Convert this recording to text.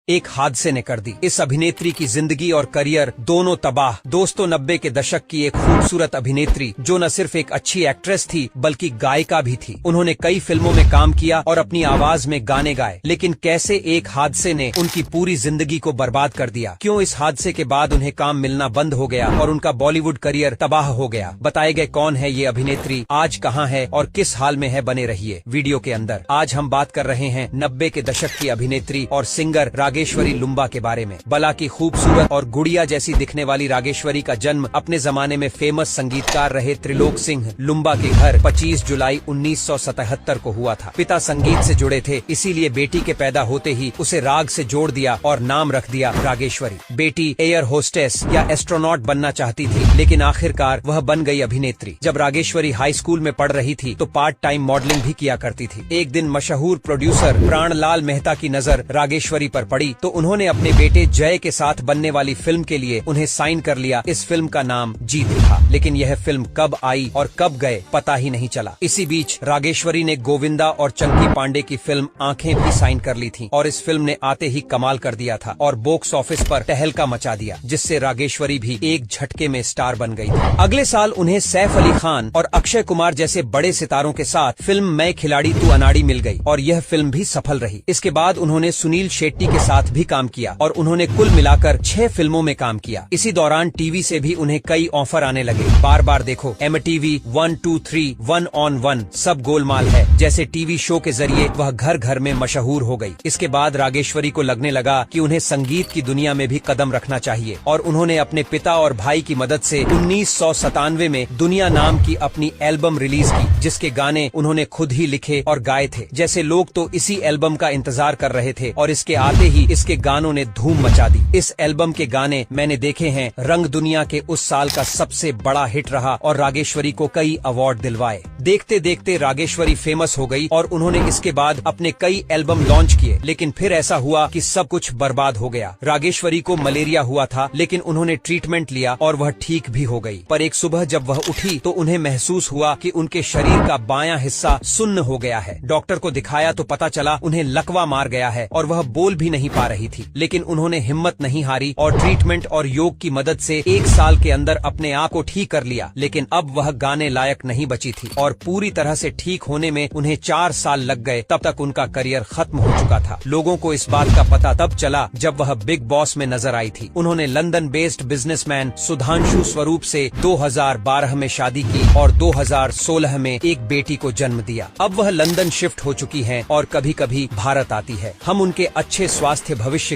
एक हादसे ने कर दी इस अभिनेत्री की जिंदगी और करियर दोनों तबाह। दोस्तों, 90 के दशक की एक खूबसूरत अभिनेत्री जो न सिर्फ एक अच्छी एक्ट्रेस थी बल्कि गायिका भी थी। उन्होंने कई फिल्मों में काम किया और अपनी आवाज में गाने गाए, लेकिन कैसे एक हादसे ने उनकी पूरी जिंदगी को बर्बाद कर दिया। क्यों इस हादसे के बाद उन्हें काम मिलना बंद हो गया और उनका बॉलीवुड करियर तबाह हो गया। बताए गए कौन है ये अभिनेत्री, आज कहाँ है और किस हाल में है, बने रहिए वीडियो के अंदर। आज हम बात कर रहे हैं 90 के दशक की अभिनेत्री और सिंगर रागेश्वरी लुम्बा के बारे में। बला की खूबसूरत और गुड़िया जैसी दिखने वाली रागेश्वरी का जन्म अपने जमाने में फेमस संगीतकार रहे त्रिलोक सिंह लुम्बा के घर 25 जुलाई 1977 को हुआ था। पिता संगीत से जुड़े थे, इसीलिए बेटी के पैदा होते ही उसे राग से जोड़ दिया और नाम रख दिया रागेश्वरी। बेटी एयर होस्टेस या एस्ट्रोनॉट बनना चाहती थी, लेकिन आखिरकार वह बन गई अभिनेत्री। जब रागेश्वरी हाई स्कूल में पढ़ रही थी तो पार्ट टाइम मॉडलिंग भी किया करती थी। एक दिन मशहूर प्रोड्यूसर प्राणलाल मेहता की नजर रागेश्वरी पर पड़ी तो उन्होंने अपने बेटे जय के साथ बनने वाली फिल्म के लिए उन्हें साइन कर लिया। इस फिल्म का नाम जीत था, लेकिन यह फिल्म कब आई और कब गए पता ही नहीं चला। इसी बीच रागेश्वरी ने गोविंदा और चंकी पांडे की फिल्म आंखें भी साइन कर ली थी और इस फिल्म ने आते ही कमाल कर दिया था और बॉक्स ऑफिस पर तहलका मचा दिया, जिससे रागेश्वरी भी एक झटके में स्टार बन गई थी। अगले साल उन्हें सैफ अली खान और अक्षय कुमार जैसे बड़े सितारों के साथ फिल्म मैं खिलाड़ी तू अनाड़ी मिल गई और यह फिल्म भी सफल रही। इसके बाद उन्होंने सुनील शेट्टी के साथ भी काम किया और उन्होंने कुल मिलाकर 6 फिल्मों में काम किया। इसी दौरान टीवी से भी उन्हें कई ऑफर आने लगे। बार बार देखो, MTV 1, 2, 3, 1 on 1 सब गोलमाल है जैसे टीवी शो के जरिए वह घर घर में मशहूर हो गई। इसके बाद रागेश्वरी को लगने लगा कि उन्हें संगीत की दुनिया में भी कदम रखना चाहिए और उन्होंने अपने पिता और भाई की मदद से 1997 में दुनिया नाम की अपनी एल्बम रिलीज की, जिसके गाने उन्होंने खुद ही लिखे और गाए थे। जैसे लोग तो इसी एल्बम का इंतजार कर रहे थे और इसके आते ही इसके गानों ने धूम मचा दी। इस एल्बम के गाने मैंने देखे हैं रंग दुनिया के उस साल का सबसे बड़ा हिट रहा और रागेश्वरी को कई अवार्ड दिलवाए। देखते देखते रागेश्वरी फेमस हो गई और उन्होंने इसके बाद अपने कई एल्बम लॉन्च किए, लेकिन फिर ऐसा हुआ कि सब कुछ बर्बाद हो गया। रागेश्वरी को मलेरिया हुआ था, लेकिन उन्होंने ट्रीटमेंट लिया और वह ठीक भी हो गई। पर एक सुबह जब वह उठी तो उन्हें महसूस हुआ कि उनके शरीर का बायां हिस्सा सुन्न हो गया है। डॉक्टर को दिखाया तो पता चला उन्हें लकवा मार गया है और वह बोल भी नहीं पा रही थी, लेकिन उन्होंने हिम्मत नहीं हारी और ट्रीटमेंट और योग की मदद से 1 साल के अंदर अपने आप को ठीक कर लिया। लेकिन अब वह गाने लायक नहीं बची थी और पूरी तरह से ठीक होने में उन्हें 4 साल लग गए। तब तक उनका करियर खत्म हो चुका था। लोगों को इस बात का पता तब चला जब वह बिग बॉस में नजर आई थी। उन्होंने लंदन बेस्ड बिजनेसमैन सुधांशु स्वरूप से 2012 में शादी की और 2016 में एक बेटी को जन्म दिया। अब वह लंदन शिफ्ट हो चुकी हैं और कभी कभी भारत आती है। हम उनके अच्छे स्वास्थ्य भविष्य